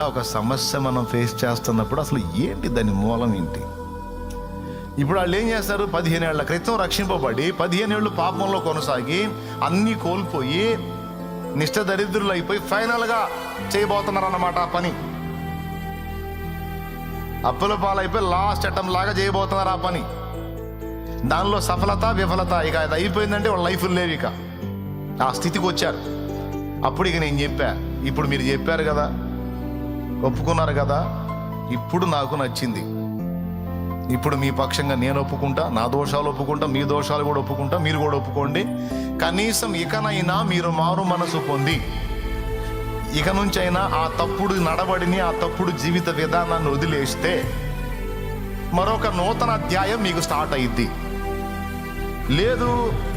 ఒక సమస్య మనం ఫేస్ చేస్తున్నప్పుడు అసలు ఏంటి, దాని మూలం ఏంటి? ఇప్పుడు వాళ్ళు ఏం చేస్తారు? 15 ఏళ్ల క్రితం రక్షింపబడి 15 ఏళ్ళు పాపంలో కొనసాగి అన్నీ కోల్పోయి నిష్ఠ దరిద్రులు అయిపోయి ఫైనల్గా చేయబోతున్నారు అన్నమాట ఆ పని. అప్పుల పాలైపోయి లాస్ట్ అటెంప్ట్ లాగా చేయబోతున్నారు ఆ పని. దానిలో సఫలత విఫలత, ఇక అది అయిపోయిందంటే వాళ్ళ లైఫ్ లేవు, ఇక ఆ స్థితికి వచ్చారు. అప్పుడు ఇక నేను చెప్పా, ఇప్పుడు మీరు చెప్పారు కదా, ఒప్పుకున్నారు కదా, ఇప్పుడు నాకు నచ్చింది. ఇప్పుడు మీ పక్షంగా నేను ఒప్పుకుంటా, నా దోషాలు ఒప్పుకుంటా, మీ దోషాలు కూడా ఒప్పుకుంటా, మీరు కూడా ఒప్పుకోండి. కనీసం ఇకనైనా మీరు మారు మనసు పొంది ఇక నుంచైనా ఆ తప్పుడు నడవడిని, ఆ తప్పుడు జీవిత విధానాన్ని వదిలేస్తే మరొక నూతన అధ్యాయం మీకు స్టార్ట్ అయ్యిద్ది. లేదు,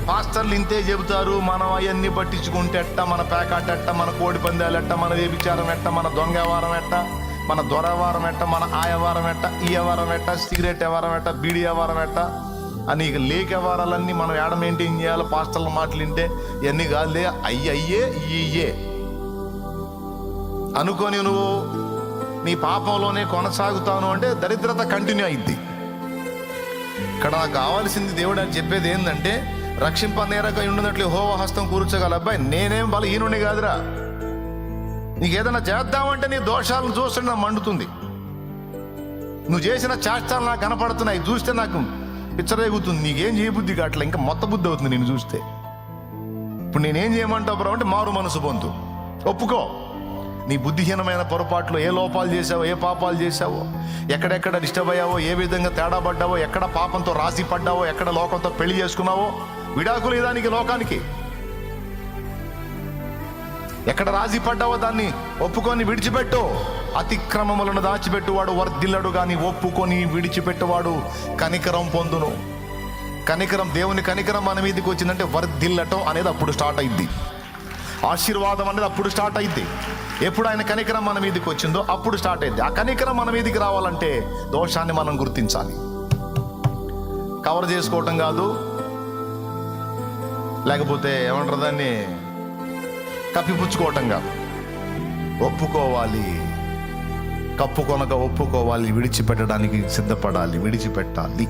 పాస్టర్లు ఇంతే చెబుతారు, మనం అవన్నీ పట్టించుకుంటే ఎట్ట, మన పేకాట ఎట్ట, మన కోడి పందాలు ఎట్ట, మన వ్యభిచారం ఎట్ట, మన దొంగ వ్యవహారం ఎట్ట, మన దొరవారం ఎట్ట, మన ఆ వ్యవహారం ఎట్ట, ఈ వ్యవహారం ఎట్ట, సిగరెట్ వ్యవహారం ఎట్ట, బీడి వ్యవహారం ఎట్ట అని ఇక లేక వ్యవహారాలన్నీ మనం ఏడ మెయింటైన్ చేయాలి. పాస్టర్ల మాటలు వింటే ఇవన్నీ కాదులే, అయ్యే ఇయ్యే అనుకొని నువ్వు నీ పాపంలోనే కొనసాగుతాను అంటే దరిద్రత కంటిన్యూ అయింది. ఇక్కడ నాకు కావాల్సింది దేవుడు అని చెప్పేది ఏంటంటే, రక్షింప నేరక ఉండినట్లు యెహోవా హస్తం కూర్చోగల అబ్బాయి, నేనేం బలహీనుని కాదురా. నీకు ఏదైనా చేద్దామంటే నీ దోషాలను చూస్తుంటే నాకు మండుతుంది. నువ్వు చేసిన చేష్టాలు నాకు కనపడుతున్నాయి, చూస్తే నాకు పిచ్చరేగుతుంది. నీకేం చేయబుద్ధి కావట్లే, ఇంకా మొత్త బుద్ధి అవుతుంది నేను చూస్తే. ఇప్పుడు నేనేం చేయమంటావు బ్రో అంటే, మారు మనసు పొందు, ఒప్పుకో. నీ బుద్ధిహీనమైన పొరపాట్లు, ఏ లోపాలు చేసావో, ఏ పాపాలు చేసావో, ఎక్కడెక్కడ డిస్టర్బ్ అయ్యావో, ఏ విధంగా తేడా పడ్డావో, ఎక్కడ పాపంతో రాసి పడ్డావో, ఎక్కడ లోకంతో పెళ్లి చేసుకున్నావో, విడాకులు దానికి లోకానికి ఎక్కడ రాజీ పడ్డావో దాన్ని ఒప్పుకొని విడిచిపెట్టు. అతిక్రమములను దాచిపెట్టువాడు వర్ధిల్లడు, కానీ ఒప్పుకొని విడిచిపెట్టువాడు కనికరం పొందును. కనికరం, దేవుని కనికరం మన మీదకి వచ్చిందంటే వర్ధిల్లటం అనేది అప్పుడు స్టార్ట్ అయింది. ఆశీర్వాదం అనేది అప్పుడు స్టార్ట్ అయింది. ఎప్పుడు ఆయన కనికరం మన మీదకి వచ్చిందో అప్పుడు స్టార్ట్ అయింది. ఆ కనికరం మన మీదకి రావాలంటే దోషాన్ని మనం గుర్తించాలి. కవర్ చేసుకోవటం కాదు, లేకపోతే ఏమంటారు దాన్ని, కప్పిపుచ్చుకోవటం కాదు. ఒప్పుకోవాలి, కప్పుకొనక ఒప్పుకోవాలి, విడిచిపెట్టడానికి సిద్ధపడాలి, విడిచిపెట్టాలి.